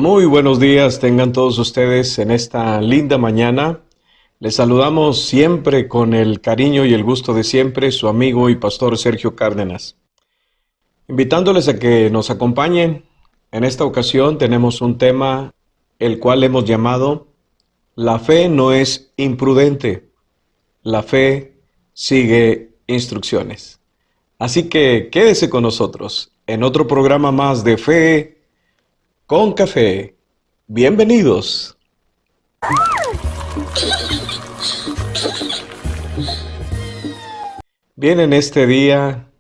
Muy buenos días, tengan todos ustedes en esta linda mañana. Les saludamos siempre con el cariño y el gusto de siempre, su amigo y pastor Sergio Cárdenas. Invitándoles a que nos acompañen. En esta ocasión tenemos un tema el cual hemos llamado La fe no es imprudente, la fe sigue instrucciones. Así que quédese con nosotros en otro programa más de Fe con Café. Bienvenidos. Bien, en este día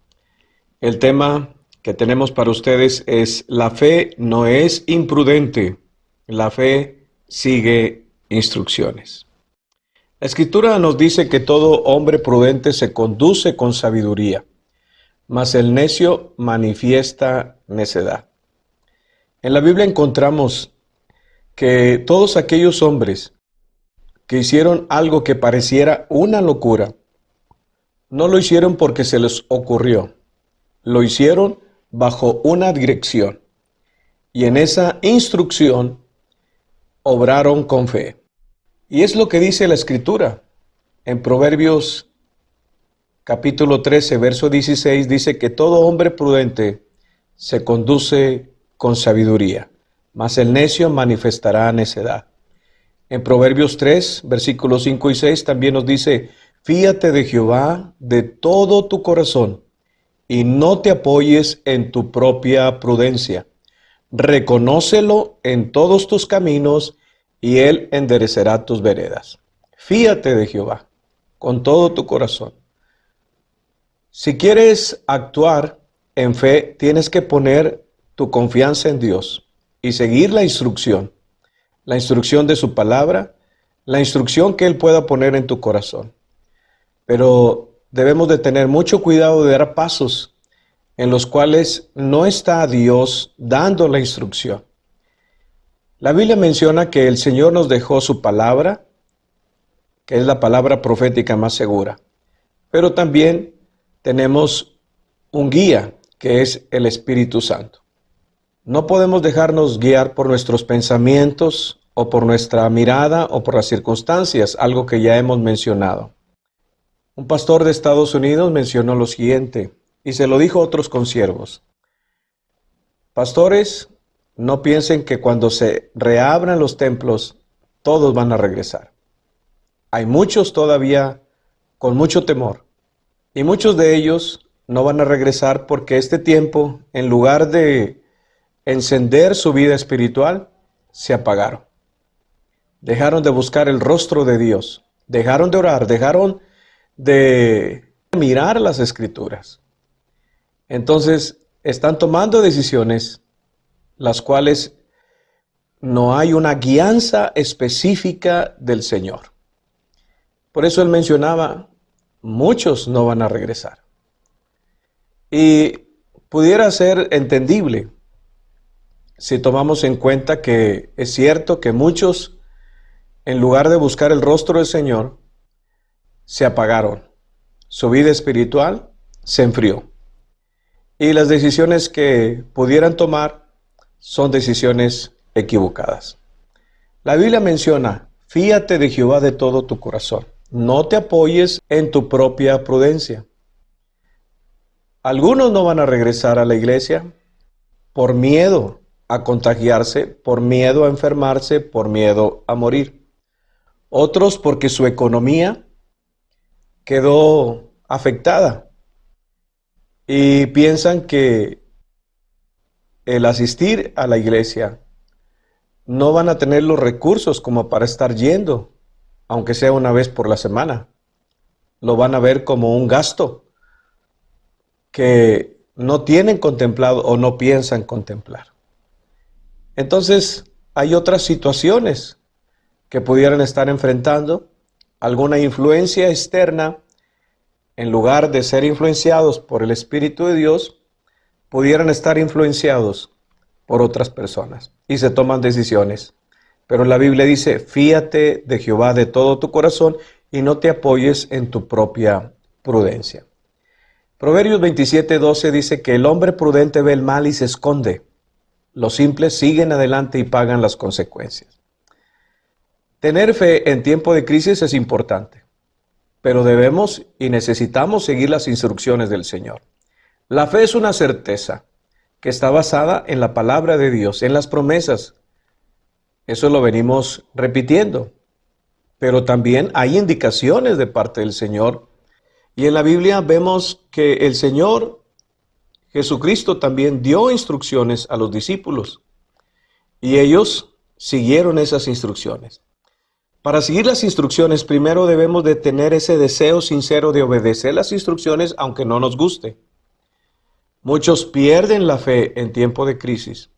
el tema que tenemos para ustedes es la fe no es imprudente, la fe sigue instrucciones. La Escritura nos dice que todo hombre prudente se conduce con sabiduría, mas el necio manifiesta necedad. En la Biblia encontramos que todos aquellos hombres que hicieron algo que pareciera una locura, no lo hicieron porque se les ocurrió, lo hicieron bajo una dirección y en esa instrucción obraron con fe. Y es lo que dice la Escritura. En Proverbios capítulo 13, verso 16 dice que todo hombre prudente se conduce con sabiduría, mas el necio manifestará necedad. En Proverbios 3, versículos 5 y 6 también nos dice: fíate de Jehová de todo tu corazón y no te apoyes en tu propia prudencia. Reconócelo en todos tus caminos y él enderecerá tus veredas. Fíate de Jehová con todo tu corazón. Si quieres actuar en fe, tienes que poner tu confianza en Dios y seguir la instrucción de su palabra, la instrucción que Él pueda poner en tu corazón. Pero debemos de tener mucho cuidado de dar pasos en los cuales no está Dios dando la instrucción. La Biblia menciona que el Señor nos dejó su palabra, que es la palabra profética más segura, pero también tenemos un guía, que es el Espíritu Santo. No podemos dejarnos guiar por nuestros pensamientos o por nuestra mirada o por las circunstancias, algo que ya hemos mencionado. Un pastor de Estados Unidos mencionó lo siguiente, y se lo dijo a otros consiervos: pastores, no piensen que cuando se reabran los templos, todos van a regresar. Hay muchos todavía con mucho temor, y muchos de ellos no van a regresar porque este tiempo, en lugar de encender su vida espiritual, se apagaron. Dejaron de buscar el rostro de Dios, dejaron de orar, dejaron de mirar las Escrituras. Entonces, están tomando decisiones las cuales no hay una guianza específica del Señor. Por eso él mencionaba, muchos no van a regresar. Y pudiera ser entendible si tomamos en cuenta que es cierto que muchos, en lugar de buscar el rostro del Señor, se apagaron. Su vida espiritual se enfrió. Y las decisiones que pudieran tomar son decisiones equivocadas. La Biblia menciona: fíate de Jehová de todo tu corazón. No te apoyes en tu propia prudencia. Algunos no van a regresar a la iglesia por miedo a contagiarse, por miedo a enfermarse, por miedo a morir. Otros porque su economía quedó afectada y piensan que el asistir a la iglesia no van a tener los recursos como para estar yendo, aunque sea una vez por la semana. Lo van a ver como un gasto que no tienen contemplado o no piensan contemplar. Entonces, hay otras situaciones que pudieran estar enfrentando, alguna influencia externa. En lugar de ser influenciados por el Espíritu de Dios, pudieran estar influenciados por otras personas y se toman decisiones. Pero la Biblia dice: fíate de Jehová de todo tu corazón y no te apoyes en tu propia prudencia. Proverbios 27:12 dice que el hombre prudente ve el mal y se esconde, Los simples siguen adelante y pagan las consecuencias. Tener fe en tiempo de crisis es importante, pero debemos y necesitamos seguir las instrucciones del Señor. La fe es una certeza que está basada en la palabra de Dios, en las promesas. Eso lo venimos repitiendo. Pero también hay indicaciones de parte del Señor. Y en la Biblia vemos que el Señor Jesucristo también dio instrucciones a los discípulos. Y ellos siguieron esas instrucciones. Para seguir las instrucciones, primero debemos de tener ese deseo sincero de obedecer las instrucciones aunque no nos guste. Muchos pierden la fe en tiempo de crisis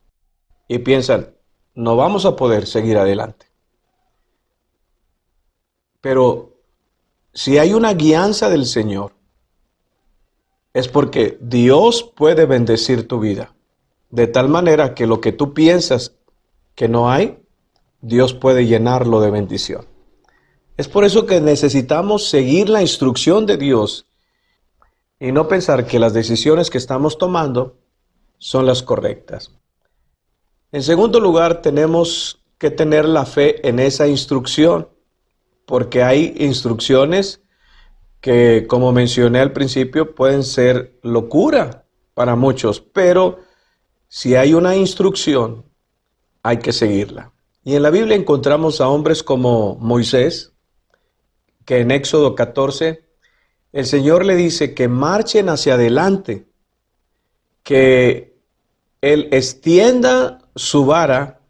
y piensan, no vamos a poder seguir adelante. Pero si hay una guianza del Señor, es porque Dios puede bendecir tu vida. De tal manera que lo que tú piensas que no hay, Dios puede llenarlo de bendición. Es por eso que necesitamos seguir la instrucción de Dios y no pensar que las decisiones que estamos tomando son las correctas. En segundo lugar, tenemos que tener la fe en esa instrucción, porque hay instrucciones que, como mencioné al principio, pueden ser locura para muchos, pero si hay una instrucción, hay que seguirla. Y en la Biblia encontramos a hombres como Moisés, que en Éxodo 14, el Señor le dice que marchen hacia adelante, que Él extienda su vara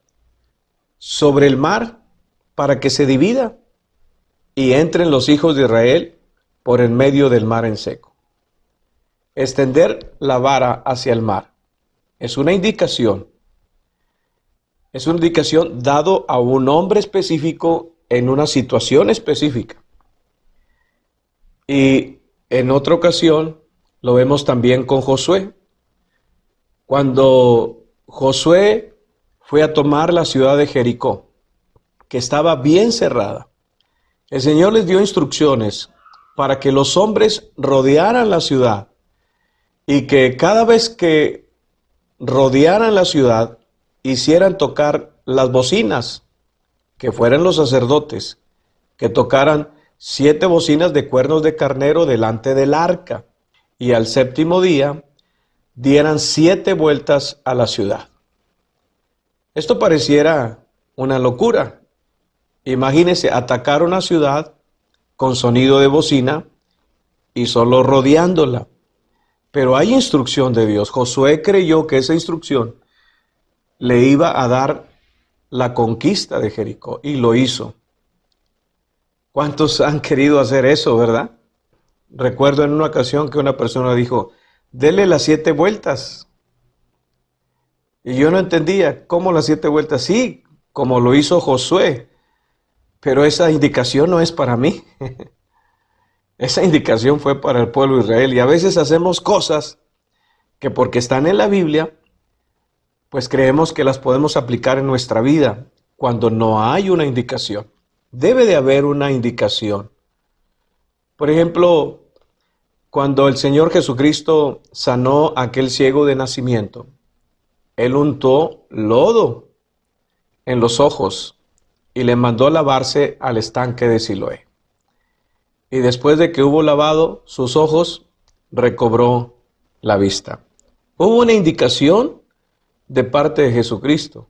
sobre el mar para que se divida y entren los hijos de Israel por en medio del mar en seco. Extender la vara hacia el mar es una indicación. Es una indicación dado a un hombre específico en una situación específica. Y en otra ocasión lo vemos también con Josué. Cuando Josué fue a tomar la ciudad de Jericó, que estaba bien cerrada, el Señor les dio instrucciones para que los hombres rodearan la ciudad y que cada vez que rodearan la ciudad hicieran tocar las bocinas, que fueran los sacerdotes, que tocaran 7 bocinas de cuernos de carnero delante del arca, y al séptimo día dieran 7 vueltas a la ciudad. Esto pareciera una locura. Imagínense atacar una ciudad con sonido de bocina y solo rodeándola. Pero hay instrucción de Dios. Josué creyó que esa instrucción le iba a dar la conquista de Jericó y lo hizo. ¿Cuántos han querido hacer eso, verdad? Recuerdo en una ocasión que una persona dijo, dele las 7 vueltas. Y yo no entendía, ¿cómo las 7 vueltas? Sí, como lo hizo Josué, pero esa indicación no es para mí. Esa indicación fue para el pueblo de Israel. Y a veces hacemos cosas que porque están en la Biblia, pues creemos que las podemos aplicar en nuestra vida, cuando no hay una indicación. Debe de haber una indicación. Por ejemplo, cuando el Señor Jesucristo sanó a aquel ciego de nacimiento, Él untó lodo en los ojos y le mandó lavarse al estanque de Siloé. Y después de que hubo lavado sus ojos, recobró la vista. Hubo una indicación de parte de Jesucristo.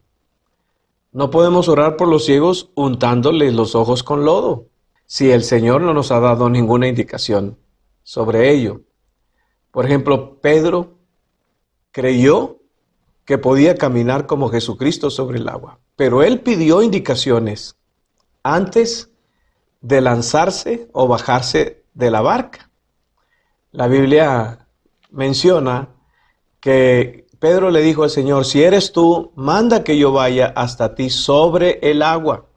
No podemos orar por los ciegos untándoles los ojos con lodo, si el Señor no nos ha dado ninguna indicación sobre ello. Por ejemplo, Pedro creyó que podía caminar como Jesucristo sobre el agua, pero él pidió indicaciones antes de lanzarse o bajarse de la barca. La Biblia menciona que Pedro le dijo al Señor, si eres tú, manda que yo vaya hasta ti sobre el agua.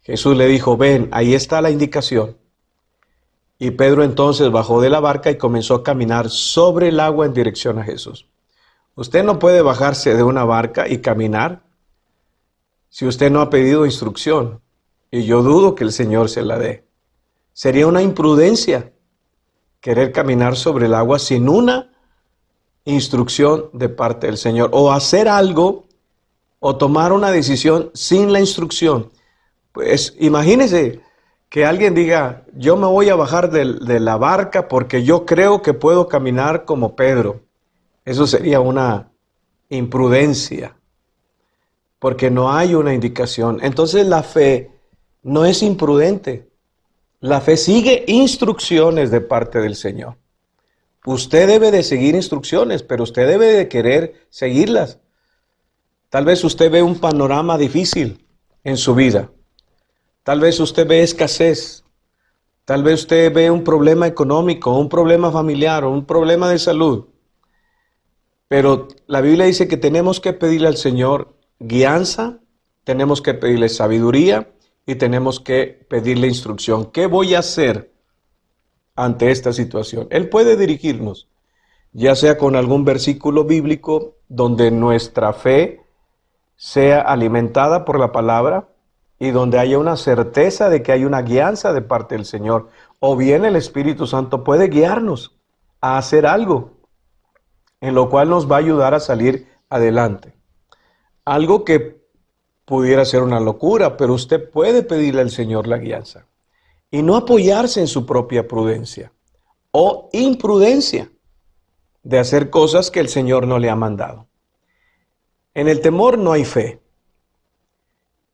Jesús le dijo, ven, ahí está la indicación. Y Pedro entonces bajó de la barca y comenzó a caminar sobre el agua en dirección a Jesús. Usted no puede bajarse de una barca y caminar si usted no ha pedido instrucción. Y yo dudo que el Señor se la dé. Sería una imprudencia querer caminar sobre el agua sin una instrucción de parte del Señor, o hacer algo o tomar una decisión sin la instrucción. Pues imagínese que alguien diga, yo me voy a bajar de la barca porque yo creo que puedo caminar como Pedro. Eso sería una imprudencia, porque no hay una indicación. Entonces la fe no es imprudente. La fe sigue instrucciones de parte del Señor. Usted debe de seguir instrucciones, pero usted debe de querer seguirlas. Tal vez usted ve un panorama difícil en su vida. Tal vez usted ve escasez. Tal vez usted ve un problema económico, un problema familiar o un problema de salud. Pero la Biblia dice que tenemos que pedirle al Señor guianza, tenemos que pedirle sabiduría y tenemos que pedirle instrucción. ¿Qué voy a hacer ante esta situación? Él puede dirigirnos, ya sea con algún versículo bíblico donde nuestra fe sea alimentada por la palabra y donde haya una certeza de que hay una guianza de parte del Señor, o bien el Espíritu Santo puede guiarnos a hacer algo en lo cual nos va a ayudar a salir adelante. Algo que pudiera ser una locura, pero usted puede pedirle al Señor la guianza y no apoyarse en su propia prudencia o imprudencia de hacer cosas que el Señor no le ha mandado. En el temor no hay fe.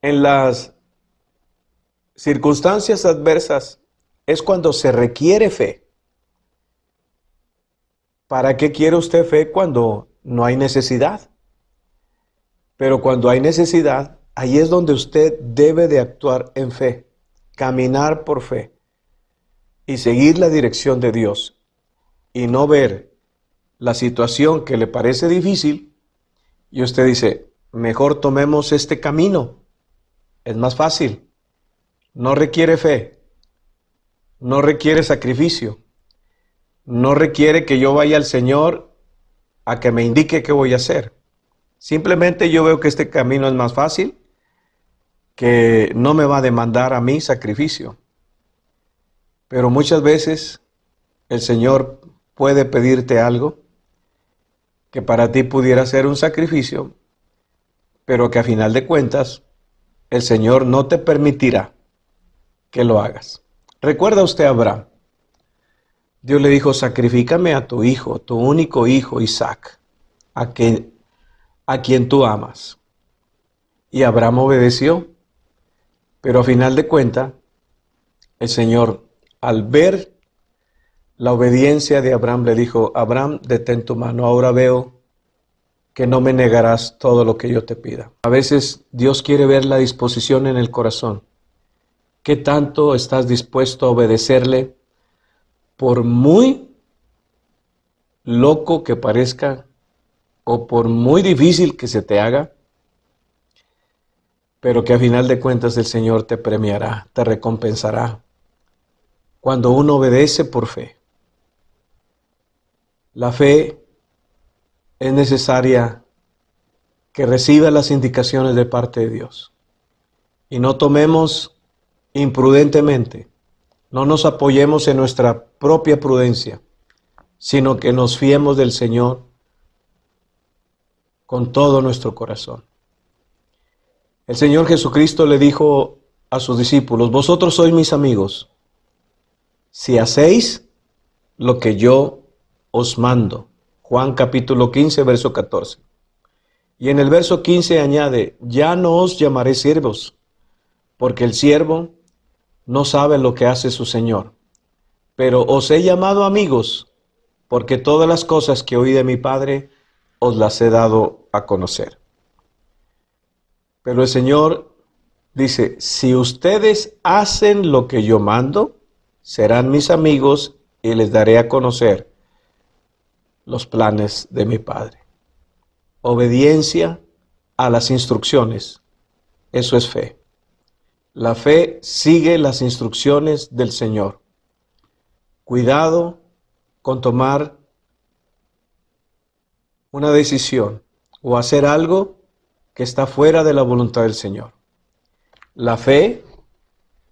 En las circunstancias adversas es cuando se requiere fe. ¿Para qué quiere usted fe cuando no hay necesidad? Pero cuando hay necesidad, ahí es donde usted debe de actuar en fe, caminar por fe y seguir la dirección de Dios y no ver la situación que le parece difícil y usted dice, mejor tomemos este camino, es más fácil, no requiere fe, no requiere sacrificio, no requiere que yo vaya al Señor a que me indique qué voy a hacer. Simplemente yo veo que este camino es más fácil, que no me va a demandar a mí sacrificio. Pero muchas veces el Señor puede pedirte algo que para ti pudiera ser un sacrificio, pero que a final de cuentas el Señor no te permitirá que lo hagas. ¿Recuerda usted a Abraham? Dios le dijo, sacrifícame a tu hijo, tu único hijo Isaac, a quien tú amas. Y Abraham obedeció, pero a final de cuentas, el Señor, al ver la obediencia de Abraham, le dijo, Abraham, detén tu mano, ahora veo que no me negarás todo lo que yo te pida. A veces Dios quiere ver la disposición en el corazón. ¿Qué tanto estás dispuesto a obedecerle por muy loco que parezca o por muy difícil que se te haga? Pero que a final de cuentas el Señor te premiará, te recompensará. Cuando uno obedece por fe. La fe es necesaria que reciba las indicaciones de parte de Dios. Y no tomemos imprudentemente, no nos apoyemos en nuestra propia prudencia, sino que nos fiemos del Señor con todo nuestro corazón. El Señor Jesucristo le dijo a sus discípulos, vosotros sois mis amigos, si hacéis lo que yo os mando. Juan capítulo 15, verso 14. Y en el verso 15 añade, ya no os llamaré siervos, porque el siervo no sabe lo que hace su Señor, pero os he llamado amigos, porque todas las cosas que oí de mi Padre os las he dado a conocer. Pero el Señor dice, si ustedes hacen lo que yo mando, serán mis amigos y les daré a conocer los planes de mi Padre. Obediencia a las instrucciones, eso es fe. La fe sigue las instrucciones del Señor. Cuidado con tomar una decisión o hacer algo que está fuera de la voluntad del Señor. La fe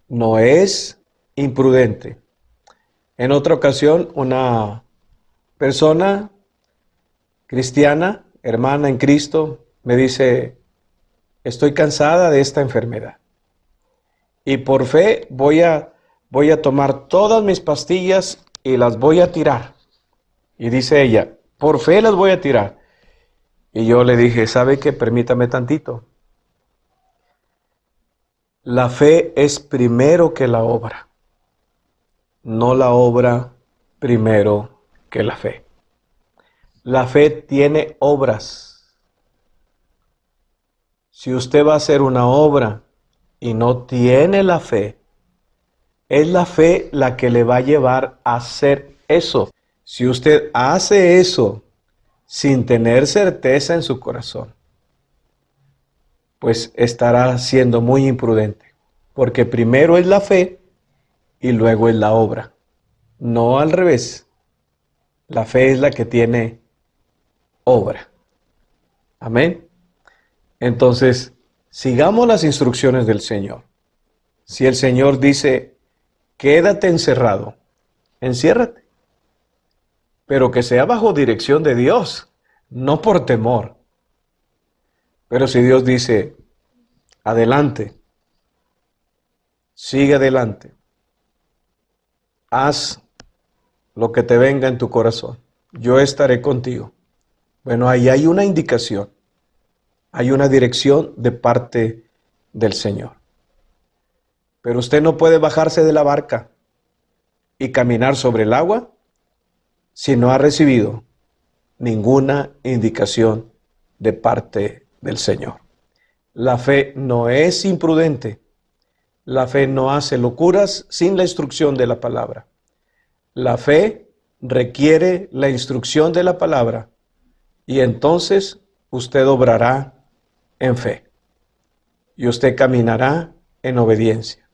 no es imprudente. En otra ocasión, una persona cristiana, hermana en Cristo, me dice, estoy cansada de esta enfermedad. Y por fe voy a tomar todas mis pastillas y las voy a tirar. Y dice ella, por fe las voy a tirar. Y yo le dije, ¿sabe qué? Permítame tantito. La fe es primero que la obra, no la obra primero que la fe. La fe tiene obras. Si usted va a hacer una obra y no tiene la fe, es la fe la que le va a llevar a hacer eso. Si usted hace eso sin tener certeza en su corazón, pues estará siendo muy imprudente, porque primero es la fe y luego es la obra, no al revés. La fe es la que tiene obra. Amén. Entonces, sigamos las instrucciones del Señor. Si el Señor dice, quédate encerrado, enciérrate, pero que sea bajo dirección de Dios, no por temor. Pero si Dios dice, adelante, sigue adelante, haz lo que te venga en tu corazón, yo estaré contigo. Bueno, ahí hay una indicación, hay una dirección de parte del Señor. Pero usted no puede bajarse de la barca y caminar sobre el agua si no ha recibido ninguna indicación de parte del Señor. La fe no es imprudente. La fe no hace locuras sin la instrucción de la palabra. La fe requiere la instrucción de la palabra y entonces usted obrará en fe y usted caminará en obediencia.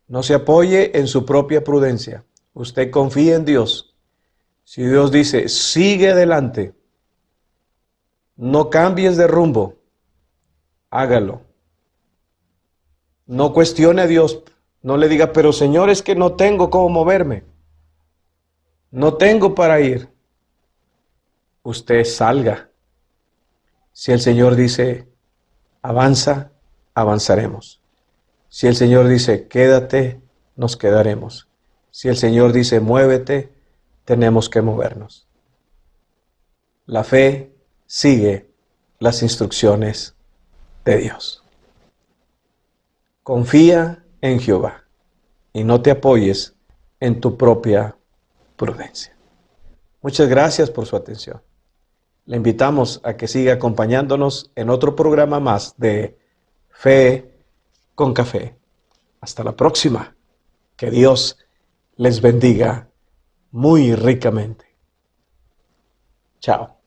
No se apoye en su propia prudencia. Usted confía en Dios. Si Dios dice, sigue adelante, no cambies de rumbo, hágalo. No cuestione a Dios. No le diga, pero Señor, es que no tengo cómo moverme. No tengo para ir. Usted salga. Si el Señor dice, avanza, avanzaremos. Si el Señor dice, quédate, nos quedaremos. Si el Señor dice, muévete, tenemos que movernos. La fe sigue las instrucciones de Dios. Confía en Jehová y no te apoyes en tu propia prudencia. Muchas gracias por su atención. Le invitamos a que siga acompañándonos en otro programa más de Fe con Café. Hasta la próxima. Que Dios les bendiga muy ricamente. Chao.